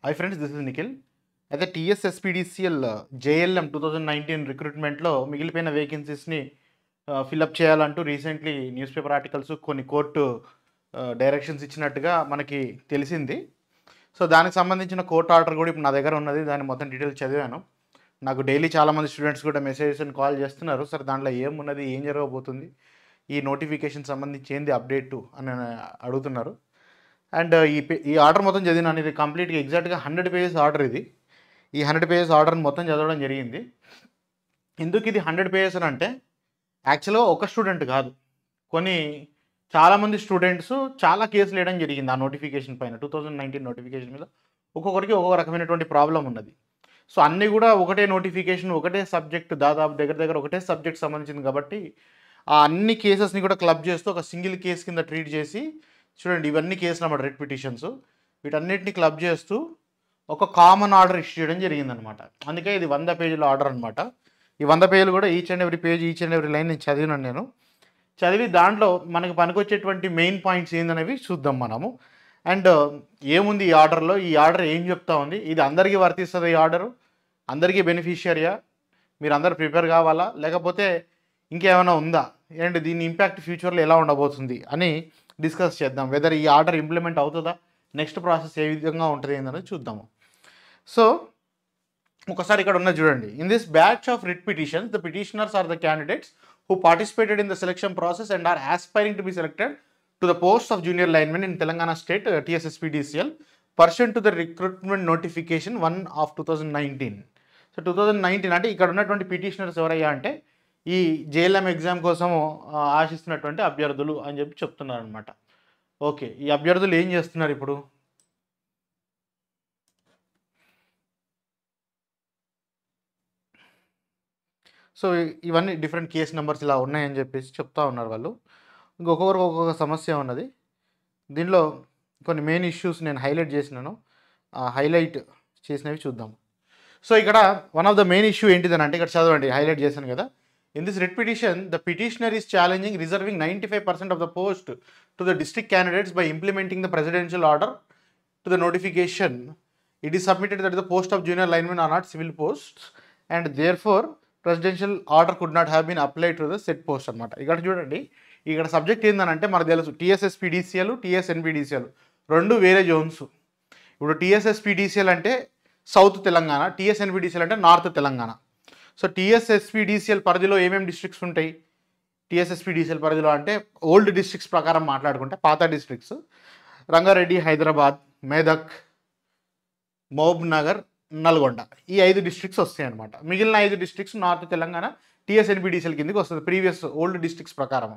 Hi friends, this is Nikhil. అయితే TSSPDCL JLM 2019 రిక్రూట్మెంట్లో మిగిలిపోయిన వేకెన్సీస్ని fill up చేయాలంటూ రీసెంట్లీ న్యూస్ పేపర్ ఆర్టికల్స్ కొన్ని కోర్టు డైరెక్షన్స్ ఇచ్చినట్టుగా మనకి తెలిసింది. సో దానికి సంబంధించిన కోర్టు ఆర్డర్ కూడా ఇప్పుడు నా దగ్గర ఉన్నది. దాన్ని మొత్తం డీటెయిల్స్ చదివాను. నాకు డైలీ చాలామంది స్టూడెంట్స్ కూడా మెసేజెస్ అని కాల్ చేస్తున్నారు, సార్ దాంట్లో ఏమున్నది, ఏం జరగబోతుంది, ఈ నోటిఫికేషన్ సంబంధించి ఏంది అప్డేటు అని అడుగుతున్నారు. అండ్ ఈ ఆర్డర్ మొత్తం చదివినాను. ఇది కంప్లీట్గా ఎగ్జాక్ట్గా 100 పేజెస్ ఆర్డర్. ఈ 100 పేజెస్ ఆర్డర్ని మొత్తం చదవడం జరిగింది. ఎందుకు ఇది 100 పేజెస్ అని అంటే, యాక్చువల్గా ఒక స్టూడెంట్ కాదు, చాలామంది స్టూడెంట్స్ చాలా కేసులు వేయడం జరిగింది ఆ నోటిఫికేషన్ పైన. 2019 నోటిఫికేషన్ మీద ఒక్కొక్కరికి ఒక్కొక్క రకమైనటువంటి ప్రాబ్లం ఉన్నది. సో అన్నీ కూడా ఒకటే నోటిఫికేషన్, ఒకటే సబ్జెక్ట్, దాదాపు దగ్గర ఒకటే సబ్జెక్ట్ సంబంధించింది కాబట్టి ఆ అన్ని కేసెస్ని కూడా క్లబ్ చేస్తూ ఒక సింగిల్ కేసు కింద ట్రీట్ చేసి, చూడండి ఇవన్నీ కేసులు అన్నమాట, రెడ్ పిటిషన్స్, వీటన్నిటిని క్లబ్ చేస్తూ ఒక కామన్ ఆర్డర్ ఇష్యూ చేయడం జరిగిందనమాట. అందుకే ఇది 100 పేజీల ఆర్డర్ అనమాట. ఈ 100 పేజీలు కూడా each and every page, each and every line నేను చదివి దాంట్లో మనకు పనికొచ్చేటువంటి మెయిన్ పాయింట్స్ ఏందనేవి చూద్దాం మనము. అండ్ ఏముంది ఈ ఆర్డర్లో, ఈ ఆర్డర్ ఏం చెప్తా ఉంది, ఇది అందరికీ వర్తిస్తుంది, ఈ ఆర్డరు అందరికీ బెనిఫిషియరియా, మీరు అందరు ప్రిపేర్ కావాలా, లేకపోతే ఇంకేమైనా ఉందా, అండ్ దీని ఇంపాక్ట్ ఫ్యూచర్లో ఎలా ఉండబోతుంది అని డిస్కస్ చేద్దాం. వెదర్ ఈ ఆర్డర్ ఇంప్లిమెంట్ అవుతుందా, నెక్స్ట్ ప్రాసెస్ ఏ విధంగా ఉంటుంది ఏంటనేది చూద్దాము. సో ఒకసారి ఇక్కడ ఉన్న చూడండి, in this batch of writ petitions the petitioners are the candidates who participated in the selection process and are aspiring to be selected to the post of junior lineman in Telangana State TSSPDCL pursuant to the recruitment notification 1 of 2019. So 2019 అంటే ఇక్కడ ఉన్నటువంటి petitioners ఎవరయ్యా అంటే ఈ JLM exam కోసం ఆశిస్తున్నటువంటి అభ్యర్థులు అని చెప్పి చెప్తున్నారు అనమాట. ఓకే, ఈ అభ్యర్థులు ఏం చేస్తున్నారు ఇప్పుడు? సో ఇవన్నీ డిఫరెంట్ కేస్ నెంబర్స్ ఇలా ఉన్నాయని చెప్పేసి చెప్తా ఉన్నారు వాళ్ళు. ఇంకొకరికి ఒక్కొక్క సమస్య ఉన్నది. దీనిలో కొన్ని మెయిన్ ఇష్యూస్ నేను హైలైట్ చేసినాను, హైలైట్ చేసినవి చూద్దాం. సో ఇక్కడ one of the main issue ఏంటిదని అంటే, ఇక్కడ చదవండి, హైలైట్ చేశాను కదా. In this writ petition the petitioner is challenging reserving 95% of the post to the district candidates by implementing the presidential order to the notification. It is submitted that the post of junior linemen are not civil posts and therefore presidential order could not have been applied to the set post అనమాట. ఇక్కడ చూడండి, ఇక్కడ subject ఏంటంటే మనకు తెలుసు, TSSPDCL, టీఎస్ఎన్పీడీసీఎల్ రెండు వేరే Jones. ఇప్పుడు టీఎస్ఎస్పీడీసీఎల్ అంటే సౌత్ తెలంగాణ, టీఎస్ఎన్పీడీసీఎల్ అంటే నార్త్ తెలంగాణ. సో టీఎస్ఎస్పీడీసీఎల్ పరిధిలో ఏమేమి డిస్ట్రిక్ట్స్ ఉంటాయి? టీఎస్ఎస్పీడీసీఎల్ పరిధిలో అంటే ఓల్డ్ డిస్ట్రిక్ట్స్ ప్రకారం మాట్లాడుకుంటే పాత డిస్ట్రిక్ట్స్ రంగారెడ్డి, హైదరాబాద్, మెదక్, మహబూబ్ నగర్, నల్గొండ, ఈ 5 డిస్ట్రిక్ట్స్ వస్తాయి అనమాట. మిగిలిన 5 డిస్ట్రిక్ట్స్ నార్త్ తెలంగాణ టీఎస్ఎన్పీడీసీఎల్ కిందకి వస్తుంది ప్రీవియస్ ఓల్డ్ డిస్ట్రిక్ట్స్ ప్రకారం.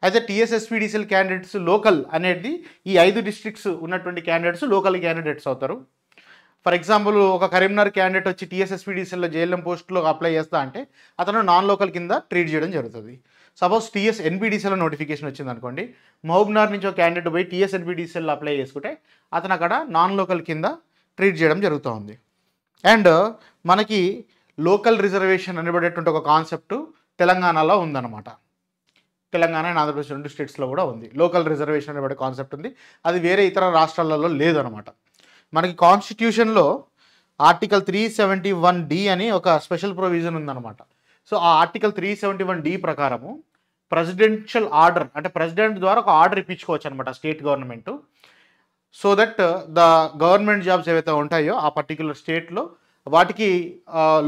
అయితే టీఎస్ఎస్పీడీసీఎల్ క్యాండిడేట్స్ లోకల్ అనేది ఈ 5 డిస్ట్రిక్ట్స్ ఉన్నటువంటి క్యాండిడేట్స్ లోకల్ క్యాండిడేట్స్ అవుతారు. ఫర్ ఎగ్జాంపుల్ ఒక కరీంనగర్ క్యాండిడేట్ వచ్చి టీఎస్ఎస్పీడీసీఎల్లో జేఎల్ఎం పోస్టులో అప్లై చేస్తా అంటే అతను నాన్ లోకల్ కింద ట్రీట్ చేయడం జరుగుతుంది. సపోజ్ టీఎస్ఎన్పీడీసీఎల్లో నోటిఫికేషన్ వచ్చింది అనుకోండి, మహబూబ్నగర్ నుంచి ఒక క్యాండిడేట్ పోయి టీఎస్ఎన్పీడీసీఎల్లో అప్లై చేసుకుంటే అతను అక్కడ నాన్ లోకల్ కింద ట్రీట్ చేయడం జరుగుతూ ఉంది. అండ్ మనకి లోకల్ రిజర్వేషన్ అనబడేటువంటి ఒక కాన్సెప్ట్ తెలంగాణలో ఉందన్నమాట. తెలంగాణ అండ్ ఆంధ్రప్రదేశ్ 2 స్టేట్స్లో కూడా ఉంది లోకల్ రిజర్వేషన్ అనబడే కాన్సెప్ట్ ఉంది. అది వేరే ఇతర రాష్ట్రాలలో లేదనమాట. మనకి కాన్స్టిట్యూషన్లో ఆర్టికల్ 371D అని ఒక స్పెషల్ ప్రొవిజన్ ఉందన్నమాట. సో ఆ ఆర్టికల్ 371D ప్రకారము ప్రెసిడెన్షియల్ ఆర్డర్ అంటే ప్రెసిడెంట్ ద్వారా ఒక ఆర్డర్ ఇప్పించుకోవచ్చు అనమాట state government. So that the government jobs ఏవైతే ఉంటాయో ఆ పర్టిక్యులర్ స్టేట్లో వాటికి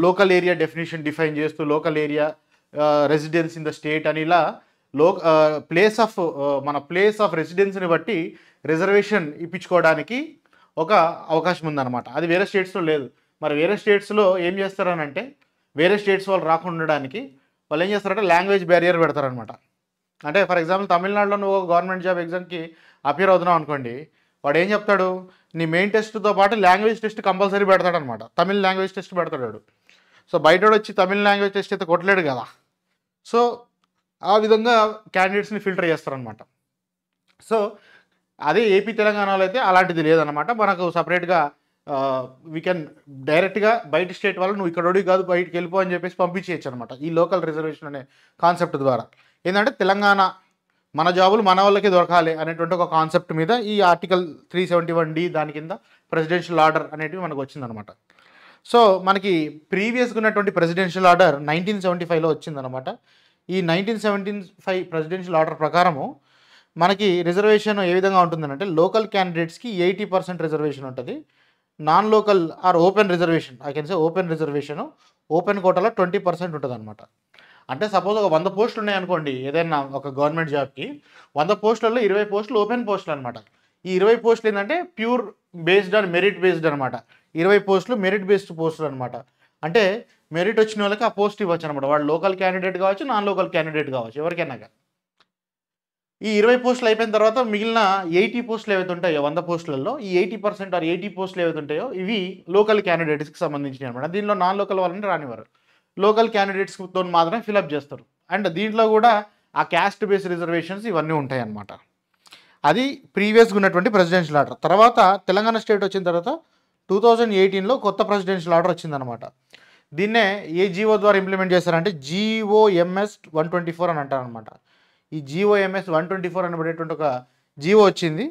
లోకల్ ఏరియా డెఫినేషన్ డిఫైన్ చేస్తూ local area residence in the state అని ఇలా మన ప్లేస్ ఆఫ్ రెసిడెన్స్ని బట్టి రిజర్వేషన్ ఇప్పించుకోవడానికి ఒక అవకాశం ఉందన్నమాట. అది వేరే స్టేట్స్లో లేదు. మరి వేరే స్టేట్స్లో ఏం చేస్తారని అంటే, వేరే స్టేట్స్ వాళ్ళు రాకుండా ఉండడానికి వాళ్ళు ఏం చేస్తారంటే లాంగ్వేజ్ బ్యారియర్ పెడతారనమాట. అంటే ఫర్ ఎగ్జాంపుల్ తమిళనాడులో నువ్వు గవర్నమెంట్ జాబ్ ఎగ్జామ్కి అపియర్ అవుతున్నావు అనుకోండి, వాడు ఏం చెప్తాడు, నీ మెయిన్ టెస్ట్తో పాటు లాంగ్వేజ్ టెస్ట్ కంపల్సరీ పెడతాడనమాట. తమిళ్ లాంగ్వేజ్ టెస్ట్ పెడతాడు. సో బయట వచ్చి తమిళ్ లాంగ్వేజ్ టెస్ట్ అయితే కొట్టలేడు కదా. సో ఆ విధంగా క్యాండిడేట్స్ని ఫిల్టర్ చేస్తారనమాట. సో అదే ఏపీ తెలంగాణలో అయితే అలాంటిది లేదనమాట. మనకు సపరేట్గా వీ కెన్ డైరెక్ట్గా బయట స్టేట్ వాళ్ళు నువ్వు ఇక్కడ కాదు బయటికి వెళ్ళిపో అని చెప్పేసి పంపించేయచ్చు అనమాట. ఈ లోకల్ రిజర్వేషన్ అనే కాన్సెప్ట్ ద్వారా ఏంటంటే తెలంగాణ మన జాబులు మన వాళ్ళకి దొరకాలి అనేటువంటి ఒక కాన్సెప్ట్ మీద ఈ ఆర్టికల్ 371D దాని కింద ప్రెసిడెన్షియల్ ఆర్డర్ అనేటివి మనకు వచ్చిందనమాట. సో మనకి ప్రీవియస్గా ఉన్నటువంటి ప్రెసిడెన్షియల్ ఆర్డర్ 1975లో వచ్చిందనమాట. ఈ 1975 ప్రెసిడెన్షియల్ ఆర్డర్ ప్రకారము మనకి రిజర్వేషన్ ఏ విధంగా ఉంటుందంటే లోకల్ క్యాండిడేట్స్కి 80% రిజర్వేషన్ ఉంటుంది. Non local are open reservation, I can say open reservation, open కోటాలో 20% ఉంటుంది అనమాట. అంటే సపోజ్ ఒక 100 పోస్టులు ఉన్నాయనుకోండి ఏదైనా ఒక గవర్నమెంట్ జాబ్కి, 100 పోస్టులలో 20 పోస్టులు ఓపెన్ పోస్టులు అనమాట. ఈ 20 పోస్టులు ఏంటంటే pure based on merit based అనమాట. 20 పోస్టులు మెరిట్ బేస్డ్ పోస్టులు అనమాట. అంటే మెరిట్ వచ్చిన వాళ్ళకి ఆ పోస్ట్ ఇవ్వచ్చు అనమాట. వాడు లోకల్ క్యాండిడేట్ కావచ్చు, నాన్ లోకల్ క్యాండిడేట్ కావచ్చు, ఎవరికైనా. ఈ 20 పోస్టులు అయిపోయిన తర్వాత మిగిలిన 80 పోస్టులు ఏవైతే ఉంటాయో 100 పోస్టులలో ఈ 80% ఆర్ 80 పోస్టులు ఏవైతే ఉంటాయో ఇవి లోకల్ క్యాండిడేట్స్కి సంబంధించినవి అనమాట. దీనిలో నాన్ లోకల్ వాళ్ళని రానివారు, లోకల్ క్యాండిడేట్స్తో మాత్రమే ఫిలప్ చేస్తారు. అండ్ దీంట్లో కూడా ఆ క్యాస్ట్ బేస్డ్ రిజర్వేషన్స్ ఇవన్నీ ఉంటాయి అన్నమాట. అది ప్రీవియస్గా ఉన్నటువంటి ప్రెసిడెన్షియల్ ఆర్డర్. తర్వాత తెలంగాణ స్టేట్ వచ్చిన తర్వాత 2018లో కొత్త ప్రెసిడెన్షియల్ ఆర్డర్ వచ్చిందనమాట. దీన్నే ఏ జీవో ద్వారా ఇంప్లిమెంట్ చేశారంటే GOMS 124 అని అంటారనమాట. ఈ GOMS 124 అనబడేటువంటి ఒక జీవో వచ్చింది.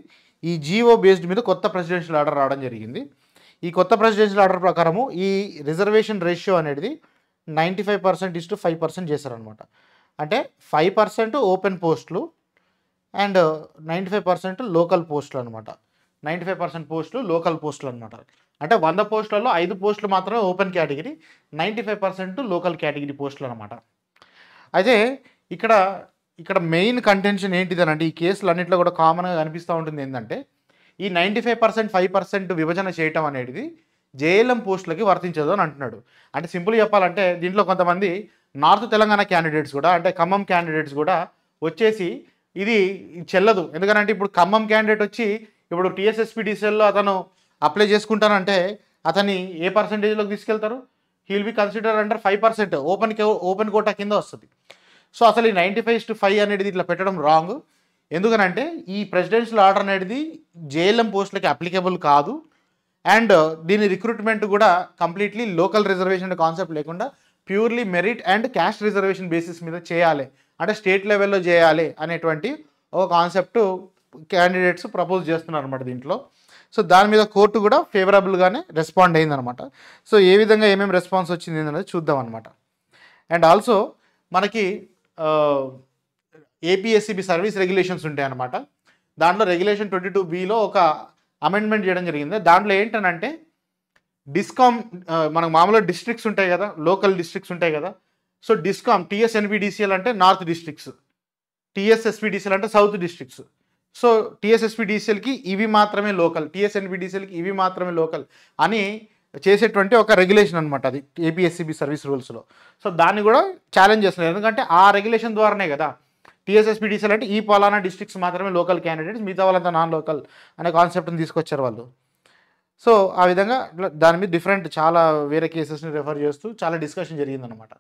ఈ జీవో బేస్డ్ మీద కొత్త ప్రెసిడెన్షియల్ ఆర్డర్ రావడం జరిగింది. ఈ కొత్త ప్రెసిడెన్షియల్ ఆర్డర్ ప్రకారము ఈ రిజర్వేషన్ రేషియో అనేది 95% చేశారనమాట. అంటే 5% ఓపెన్ పోస్టులు అండ్ 95% లోకల్ పోస్టులు అనమాట. 95% పోస్టులు లోకల్ పోస్టులు అనమాట. అంటే 100 పోస్టులలో 5 పోస్టులు మాత్రమే ఓపెన్ కేటగిరీ, 95% లోకల్ కేటగిరీ పోస్టులు అనమాట. అయితే ఇక్కడ మెయిన్ కంటెన్షన్ ఏంటిదని అంటే ఈ కేసులు అన్నింటిలో కూడా కామన్గా కనిపిస్తూ ఉంటుంది ఏంటంటే ఈ 95% 5% విభజన చేయటం అనేది JLM పోస్టులకి వర్తించదు అని అంటున్నాడు. అంటే సింపుల్ చెప్పాలంటే దీంట్లో కొంతమంది నార్త్ తెలంగాణ క్యాండిడేట్స్ కూడా, అంటే ఖమ్మం క్యాండిడేట్స్ కూడా వచ్చేసి ఇది చెల్లదు. ఎందుకంటే ఇప్పుడు ఖమ్మం క్యాండిడేట్ వచ్చి ఇప్పుడు TSSPDCLలో అతను అప్లై చేసుకుంటానంటే అతన్ని ఏ పర్సంటేజ్లోకి తీసుకెళ్తారు? He will be consider under 5%, open quota కింద వస్తుంది. సో అసలు ఈ 95:5 అనేది ఇట్లా పెట్టడం రాంగ్. ఎందుకనంటే ఈ ప్రెసిడెన్షియల్ ఆర్డర్ అనేది JLM పోస్టులకి అప్లికేబుల్ కాదు. అండ్ దీని రిక్రూట్మెంట్ కూడా కంప్లీట్లీ లోకల్ రిజర్వేషన్ కాన్సెప్ట్ లేకుండా purely merit and caste reservation basis మీద చేయాలి, అంటే స్టేట్ లెవెల్లో చేయాలి అనేటువంటి ఒక కాన్సెప్ట్ క్యాండిడేట్స్ ప్రపోజ్ చేస్తున్నారు అనమాట దీంట్లో. సో దాని మీద కోర్టు కూడా ఫేవరబుల్గానే రెస్పాండ్ అయిందనమాట. సో ఏ విధంగా ఏమేమి రెస్పాన్స్ వచ్చింది అనేది చూద్దాం అనమాట. అండ్ ఆల్సో మనకి APSCB సర్వీస్ రెగ్యులేషన్స్ ఉంటాయి అన్నమాట. దాంట్లో రెగ్యులేషన్ 22Bలో ఒక అమెండ్మెంట్ చేయడం జరిగింది. దాంట్లో ఏంటనంటే డిస్కామ్, మనకు మామూలుగా డిస్ట్రిక్ట్స్ ఉంటాయి కదా, లోకల్ డిస్ట్రిక్ట్స్ ఉంటాయి కదా. సో డిస్కామ్ TSNPDCL అంటే నార్త్ డిస్ట్రిక్ట్స్, TSSPDCL అంటే సౌత్ డిస్ట్రిక్ట్స్. సో TSSPDCLకి ఇవి మాత్రమే లోకల్, TSNPDCLకి ఇవి మాత్రమే లోకల్ అని చేసేటువంటి ఒక రెగ్యులేషన్ అనమాట అది APSCB సర్వీస్ రూల్స్లో. సో దాన్ని కూడా ఛాలెంజ్ చేస్తున్నారు. ఎందుకంటే ఆ రెగ్యులేషన్ ద్వారానే కదా TSSPDCL అంటే ఈ పలానా డిస్ట్రిక్ట్స్ మాత్రమే లోకల్ క్యాండిడేట్స్, మిగతా వాళ్ళంతా నాన్ లోకల్ అనే కాన్సెప్ట్ని తీసుకొచ్చారు వాళ్ళు. సో ఆ విధంగా దాని మీద డిఫరెంట్ చాలా వేరే కేసెస్ని రెఫర్ చేస్తూ చాలా డిస్కషన్ జరిగిందనమాట.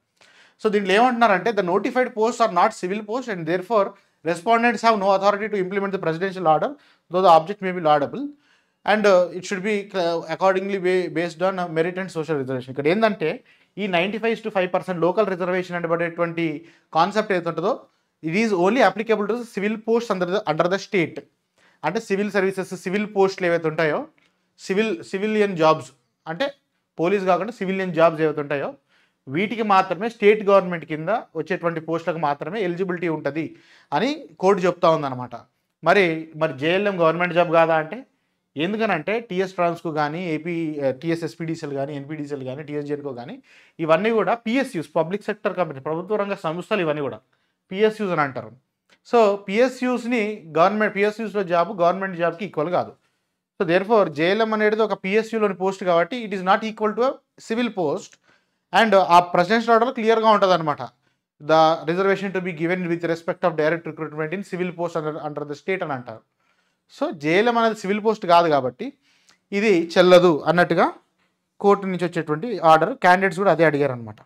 సో దీంట్లో ఏమంటున్నారంటే the notified post are not civil post and therefore respondents have no authority to implement the presidential order, though the object may be laudable, and it should be accordingly based on merit and social reservation. ఇక్కడ ఏంటంటే ఈ 95% local reservation అనబడేటువంటి concept ఏదైతుంటుందో it is only applicable to civil post under the state. అంటే civil services, civil పోస్టులు ఏవైతే ఉంటాయో, civilian jobs అంటే పోలీస్ కాకుండా సివిలియన్ జాబ్స్ ఏవైతే ఉంటాయో వీటికి మాత్రమే స్టేట్ గవర్నమెంట్ కింద వచ్చేటువంటి పోస్టులకు మాత్రమే ఎలిజిబిలిటీ ఉంటుంది అని కోర్టు చెప్తా ఉందన్నమాట. మరి JLM గవర్నమెంట్ జాబ్ కాదా అంటే, ఎందుకనంటే TS ట్రాన్స్కో కానీ TSSPDCL కానీ NPDCL కానీ TSGENCO కానీ ఇవన్నీ కూడా PSUs, పబ్లిక్ సెక్టర్ కంపెనీ, ప్రభుత్వ రంగ సంస్థలు, ఇవన్నీ కూడా PSUs అని అంటారు. సో PSUస్ని PSUస్లో జాబ్ గవర్నమెంట్ జాబ్కి ఈక్వల్ కాదు. సో దేర్ఫోర్ JLM అనేది ఒక PSUలోని పోస్ట్ కాబట్టి it is not equal to civil post. And ఆ ప్రెసిడెన్షియల్ ఆర్డర్లో క్లియర్గా ఉంటుంది అనమాట, the reservation to be given with respect of direct recruitment in civil post under the state అని అంటారు. సో JLM అనేది సివిల్ పోస్ట్ కాదు కాబట్టి ఇది చెల్లదు అన్నట్టుగా కోర్టు నుంచి వచ్చేటువంటి ఆర్డర్. క్యాండిడేట్స్ కూడా అదే అడిగారు అనమాట.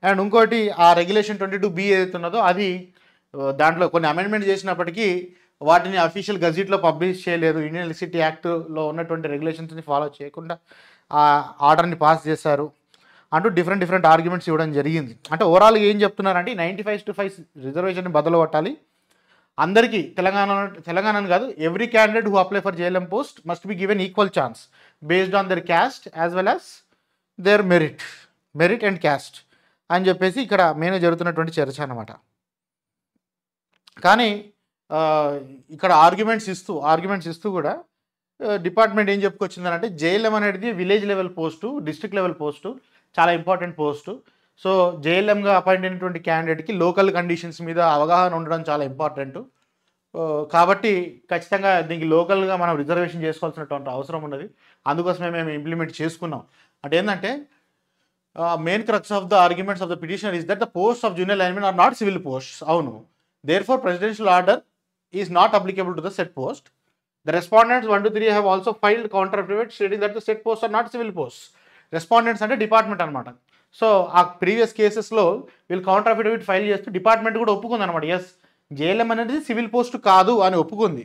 అండ్ ఇంకోటి ఆ రెగ్యులేషన్ 22B ఏదైతే ఉన్నదో అది దాంట్లో కొన్ని అమెండ్మెంట్ చేసినప్పటికీ వాటిని అఫీషియల్ గజెట్లో పబ్లిష్ చేయలేదు. ఇండియన్ ఎలక్ట్రిసిటీ యాక్ట్లో ఉన్నటువంటి రెగ్యులేషన్స్ని ఫాలో చేయకుండా ఆ ఆర్డర్ని పాస్ చేశారు అంటూ డిఫరెంట్ ఆర్గ్యుమెంట్స్ ఇవ్వడం జరిగింది. అంటే ఓవరాల్గా ఏం చెప్తున్నారంటే 95:5 రిజర్వేషన్ని బదులు కొట్టాలి, అందరికీ తెలంగాణ కాదు, every candidate who apply for JLM post must be given equal chance based on their caste as well as there merit and caste అని చెప్పేసి ఇక్కడ మెయిన్ జరుగుతున్నటువంటి చర్చ అనమాట. కానీ ఇక్కడ ఆర్గ్యుమెంట్స్ ఇస్తూ కూడా డిపార్ట్మెంట్ ఏం చెప్పుకొచ్చిందనంటే జేఎల్ఎం అనేది village level post, district level post, చాలా ఇంపార్టెంట్ పోస్టు. సో జేఎల్ఎంగా అపాయింట్ అయినటువంటి క్యాండిడేట్కి లోకల్ కండిషన్స్ మీద అవగాహన ఉండడం చాలా ఇంపార్టెంట్. కాబట్టి ఖచ్చితంగా దీనికి లోకల్గా మనం రిజర్వేషన్ చేసుకోవాల్సినటువంటి అవసరం ఉన్నది. అందుకోసమే మేము ఇంప్లిమెంట్ చేసుకున్నాం. అంటే ఏంటంటే main crux of the arguments of the petitioner is that the post of junior linemen are not civil posts. అవును, therefore presidential order is not applicable to the said post. The respondents 1 to 3 have also filed counter affidavit stating that the said posts are not civil posts. Respondents అంటే department అనమాట. So ఆ previous కేసెస్లో వీళ్ళు counter affidavit file చేస్తూ department కూడా ఒప్పుకుంది అనమాట. Yes, JLM అనేది సివిల్ పోస్ట్ కాదు అని ఒప్పుకుంది.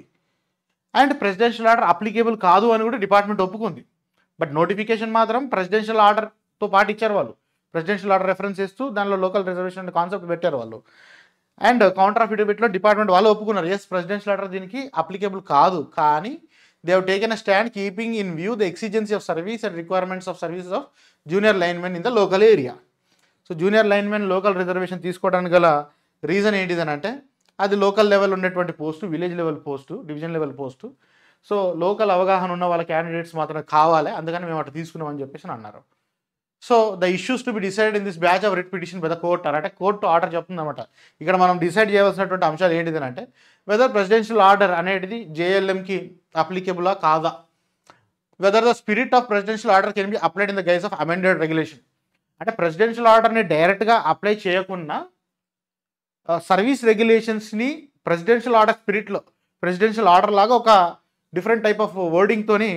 అండ్ ప్రెసిడెన్షియల్ ఆర్డర్ అప్లికేబుల్ కాదు అని కూడా డిపార్ట్మెంట్ ఒప్పుకుంది. బట్ నోటిఫికేషన్ మాత్రం ప్రెసిడెన్షియల్ ఆర్డర్తో పాటు ఇచ్చారు వాళ్ళు. ప్రెసిడెన్షియల్ ఆర్డర్ రెఫరెన్స్ చేస్తూ దానిలో లోకల్ రిజర్వేషన్ అనే కాన్సెప్ట్ పెట్టారు వాళ్ళు. అండ్ కౌంటర్ అఫిడవిట్లో డిపార్ట్మెంట్ వాళ్ళు ఒప్పుకున్నారు, ఎస్ ప్రెసిడెన్షియల్ ఆర్డర్ దీనికి అప్లికేబుల్ కాదు, కానీ they have taken a stand keeping in view the exigency of service and requirements of services of junior linemen in the local area. So junior linemen local reservation తీసుకోవడానికి గల reason ఏంటిదని అంటే అది local level ఉన్నటువంటి post, village level post, division level post. So local అవగాహన ఉన్న వాళ్ళ candidates మాత్రం కావాలి, అందుకని మేము అట్లా తీసుకున్నామని చెప్పేసి అన్నారు. So the issues to be decide in this batch of writ petition by the court అంటే కోర్టు ఆర్డర్ చెప్తుంది అనమాట. ఇక్కడ మనం డిసైడ్ చేయవలసినటువంటి అంశాలు ఏంటిది అంటే వెదర్ ప్రెసిడెన్షియల్ ఆర్డర్ అనేది జేఎల్ఎంకి అప్లికేబులా కాదా, whether the spirit of presidential order can be applied in the guise of amended regulation. అంటే ప్రెసిడెన్షియల్ ఆర్డర్ని డైరెక్ట్గా అప్లై చేయకుండా సర్వీస్ రెగ్యులేషన్స్ని ప్రెసిడెన్షియల్ ఆర్డర్ స్పిరిట్లో ప్రెసిడెన్షియల్ ఆర్డర్ లాగా ఒక డిఫరెంట్ టైప్ ఆఫ్ వర్డింగ్తోని,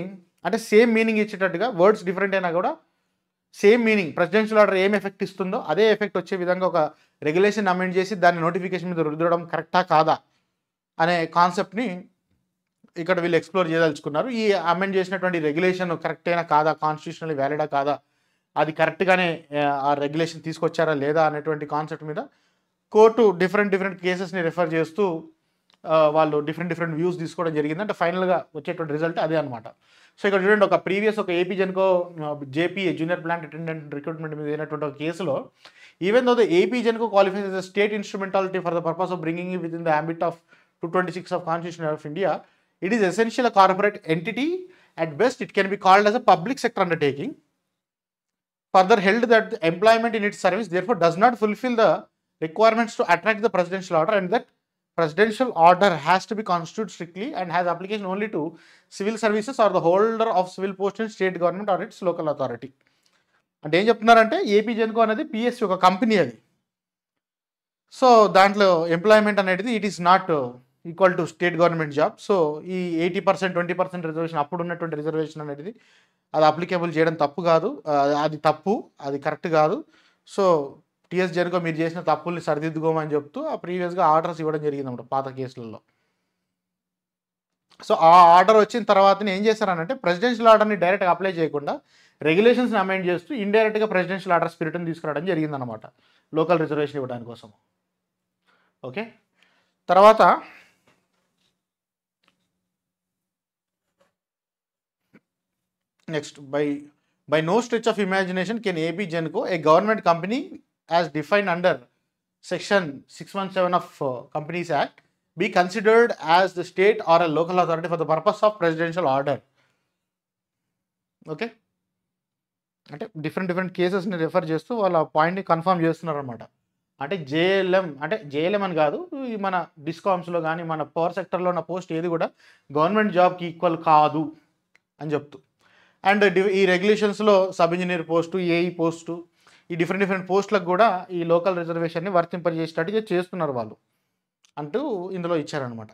అంటే సేమ్ మీనింగ్ ఇచ్చేటట్టుగా, వర్డ్స్ డిఫరెంట్ అయినా కూడా సేమ్ మీనింగ్, ప్రెసిడెన్షియల్ ఆర్డర్ ఏం ఎఫెక్ట్ ఇస్తుందో అదే ఎఫెక్ట్ వచ్చే విధంగా ఒక రెగ్యులేషన్ అమెండ్ చేసి దాన్ని నోటిఫికేషన్ మీద రుద్దడం కరెక్టా కాదా అనే కాన్సెప్ట్ని ఇక్కడ వీళ్ళు ఎక్స్ప్లోర్ చేయదలుచుకున్నారు. ఈ అమెండ్ చేసినటువంటి రెగ్యులేషన్ కరెక్ట్ అయినా కాదా, కాన్స్టిట్యూషనల్లీ వ్యాలిడా కాదా, అది కరెక్ట్గానే ఆ రెగ్యులేషన్ తీసుకొచ్చారా లేదా అనేటువంటి కాన్సెప్ట్ మీద కోర్టు డిఫరెంట్ కేసెస్ని రెఫర్ చేస్తూ వాళ్ళు డిఫరెంట్ వ్యూస్ తీసుకోవడం జరిగింది. అంటే ఫైనల్గా వచ్చేటువంటి రిజల్ట్ అదే అనమాట. సో ఇక్కడ చూడండి, ఒక ప్రీవియస్ ఒక AP Genco JP junior plant attendant recruitment మీద అయినటువంటి ఒక కేసులో even though the AP Genco qualifies as a state instrumentality for the purpose of bringing it within the ambit of 226 of Constitution of India, it is essentially a corporate entity. At best, it can be called as a public sector undertaking. Further held that the employment in its service therefore does not fulfill the requirements to attract the presidential order, and that presidential order has to be constituted strictly and has application only to civil services or the holder of civil post in state government or its local authority. అంటే ఏం చెప్తున్నారంటే AP Genco అనేది PSC ఒక company అది. So దాంట్లో employment అనేది it is not equal to state government job. So ఈ 80% 20% reservation అప్పుడు ఉన్నటువంటి రిజర్వేషన్ అనేది అది అప్లికేబుల్ చేయడం తప్పు కాదు, అది తప్పు, అది కరెక్ట్ కాదు. సో టీఎస్ జెన్కో మీరు చేసిన తప్పుల్ని సరిదిద్దుకోమని చెప్తూ ఆ ప్రీవియస్గా ఆర్డర్స్ ఇవ్వడం జరిగింది అన్నమాట పాత కేసులలో. సో ఆ ఆర్డర్ వచ్చిన తర్వాత ఏం చేశారనంటే ప్రెసిడెన్షియల్ ఆర్డర్ని డైరెక్ట్గా అప్లై చేయకుండా రెగ్యులేషన్స్ని అమెండ్ చేస్తూ ఇండైరెక్ట్గా ప్రెసిడెన్షియల్ ఆర్డర్ స్పిరిట్ని తీసుకురావడం జరిగిందనమాట లోకల్ రిజర్వేషన్ ఇవ్వడానికి కోసం. ఓకే, తర్వాత next by no stretch of imagination can AP Genco, a government company as defined under section 617 of Companies Act, be considered as the state or a local authority for the purpose of presidential order. Okay, అంటే different కేసెస్ని refer చేస్తూ వాళ్ళ పాయింట్ని confirm చేస్తున్నారు అనమాట. అంటే JLM అని కాదు, ఈ మన డిస్కామ్స్లో కానీ మన పవర్ సెక్టర్లో ఉన్న పోస్ట్ ఏది కూడా గవర్నమెంట్ జాబ్కి ఈక్వల్ కాదు అని చెప్తూ, అండ్ ఈ రెగ్యులేషన్స్లో sub engineer post, AE post, ఈ డిఫరెంట్ పోస్టులకు కూడా ఈ లోకల్ రిజర్వేషన్ని వర్తింపజేసేటట్టుగా చేస్తున్నారు వాళ్ళు అంటూ ఇందులో ఇచ్చారనమాట.